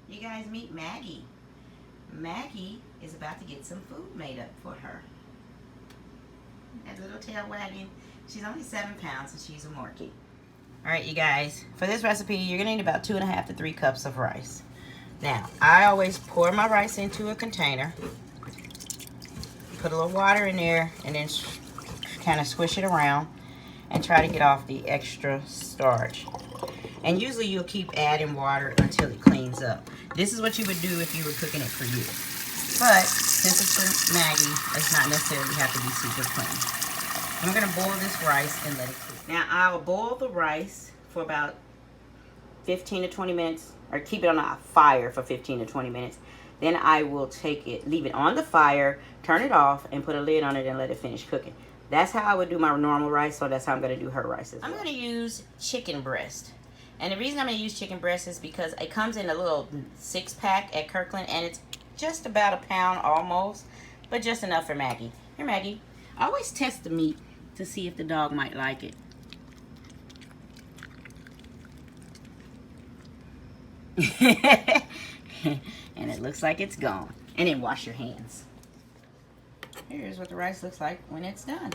You guys meet Maggie. Maggie is about to get some food made up for her. That little tail wagging. She's only 7 pounds and she's a Morkie. Alright, you guys, for this recipe, you're going to need about 2.5 to 3 cups of rice. Now, I always pour my rice into a container, put a little water in there, and then kind of squish it around and try to get off the extra starch. And usually you'll keep adding water until it cleans up. This is what you would do if you were cooking it for you. But since it's for Maggie, it's not necessarily have to be super clean. I'm going to boil this rice and let it cool. Now I'll boil the rice for about 15 to 20 minutes, or keep it on a fire for 15 to 20 minutes. Then I will take it, leave it on the fire, turn it off, and put a lid on it and let it finish cooking. That's how I would do my normal rice, so that's how I'm going to do her rice as well. I'm going to use chicken breast. And the reason I'm going to use chicken breast is because it comes in a little 6-pack at Kirkland, and it's just about a pound almost, but just enough for Maggie. Here, Maggie. I always test the meat to see if the dog might like it. And it looks like it's gone. And then wash your hands. Here's what the rice looks like when it's done.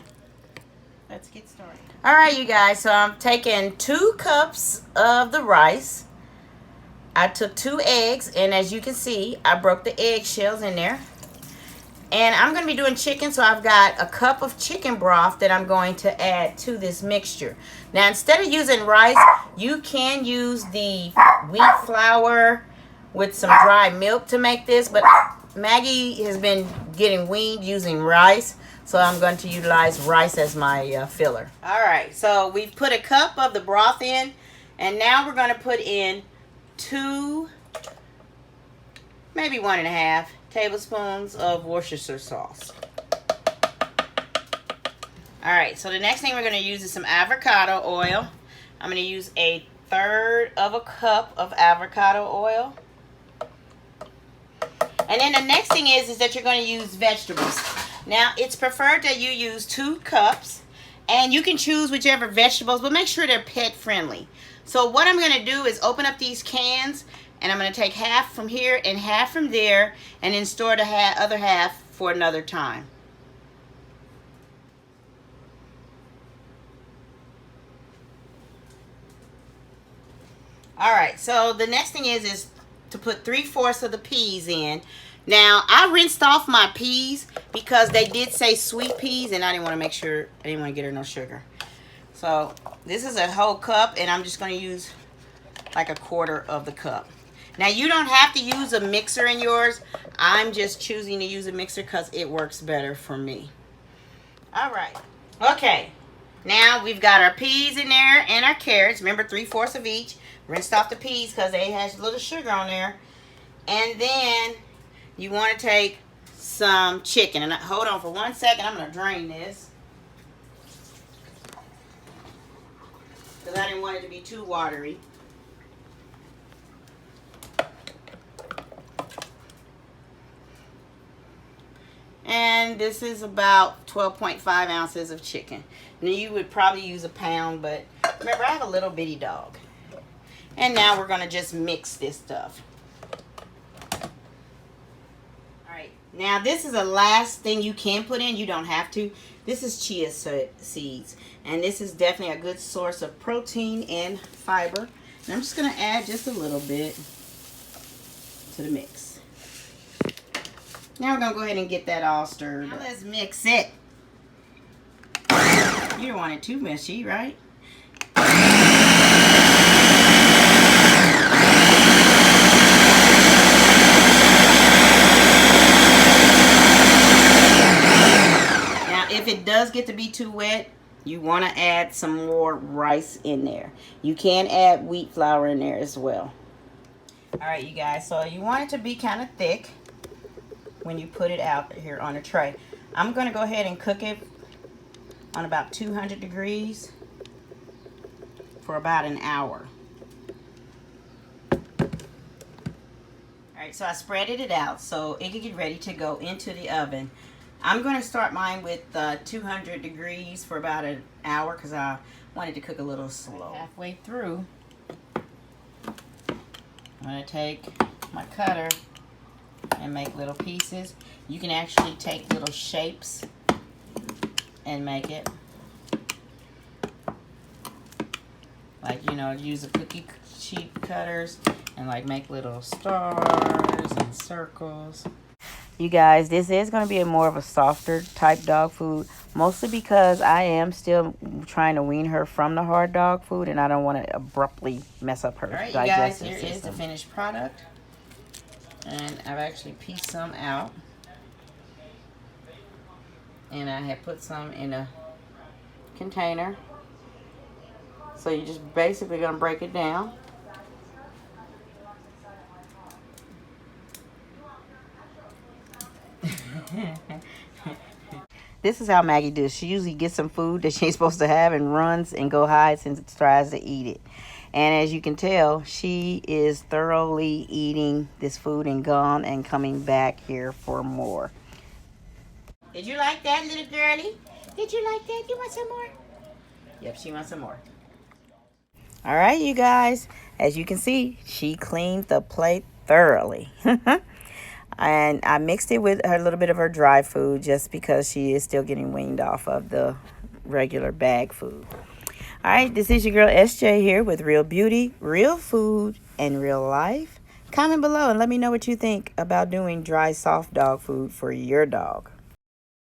Let's get started. Alright, you guys, so I'm taking 2 cups of the rice. I took 2 eggs, and as you can see, I broke the eggshells in there. And I'm going to be doing chicken, so I've got a cup of chicken broth that I'm going to add to this mixture. Now, instead of using rice, you can use the wheat flour with some dry milk to make this, but Maggie has been getting weaned using rice, so I'm going to utilize rice as my filler. Alright, so we've put a cup of the broth in, and now we're going to put in 2, maybe 1.5 tablespoons of Worcestershire sauce. Alright, so the next thing we're going to use is some avocado oil. I'm going to use 1/3 of a cup of avocado oil. And then the next thing is that you're going to use vegetables. Now, it's preferred that you use 2 cups, and you can choose whichever vegetables, but make sure they're pet friendly. So what I'm going to do is open up these cans, and I'm going to take half from here and half from there, and then store the other half for another time. Alright, so the next thing is to put 3/4 of the peas in. Now, I rinsed off my peas because they did say sweet peas, and I didn't want to get her no sugar. So, this is a whole cup, and I'm just going to use like 1/4 of the cup. Now, you don't have to use a mixer in yours. I'm just choosing to use a mixer because it works better for me. Alright, okay. Now, we've got our peas in there and our carrots. Remember, 3/4 of each. Rinsed off the peas because they have a little sugar on there. And then you want to take some chicken. And hold on for 1 second. I'm going to drain this, because I didn't want it to be too watery. And this is about 12.5 ounces of chicken. Now, you would probably use a pound, but remember, I have a little bitty dog. And now we're going to just mix this stuff. Alright, now this is the last thing you can put in. You don't have to. This is chia seeds. And this is definitely a good source of protein and fiber. And I'm just going to add just a little bit to the mix. Now we're going to go ahead and get that all stirred up. Now let's mix it. You don't want it too mushy, right? If it does get to be too wet, you want to add some more rice in there. You can add wheat flour in there as well. Alright, you guys, so you want it to be kind of thick when you put it out here on a tray. I'm going to go ahead and cook it on about 200 degrees for about an hour. Alright, so I spreaded it out so it can get ready to go into the oven. I'm going to start mine with 200 degrees for about an hour because I wanted to cook a little slow. Halfway through, I'm going to take my cutter and make little pieces. You can actually take little shapes and make it. Like, you know, use a cookie sheet cutters and like make little stars and circles. You guys, this is going to be more of a softer type dog food, mostly because I am still trying to wean her from the hard dog food, and I don't want to abruptly mess up her digestive system. All right, you guys, here is the finished product, and I've actually pieced some out, and I have put some in a container. So you're just basically going to break it down. This is how Maggie does. She usually gets some food that she ain't supposed to have and runs and go hides and tries to eat it. And as you can tell, she is thoroughly eating this food and gone and coming back here for more. Did you like that, little girlie? Did you like that? You want some more? Yep, she wants some more. All right, you guys. As you can see, she cleaned the plate thoroughly. And I mixed it with a little bit of her dry food just because she is still getting weaned off of the regular bag food. All right, this is your girl SJ here with Real Beauty, Real Food, and Real Life. Comment below and let me know what you think about doing dry, soft dog food for your dog.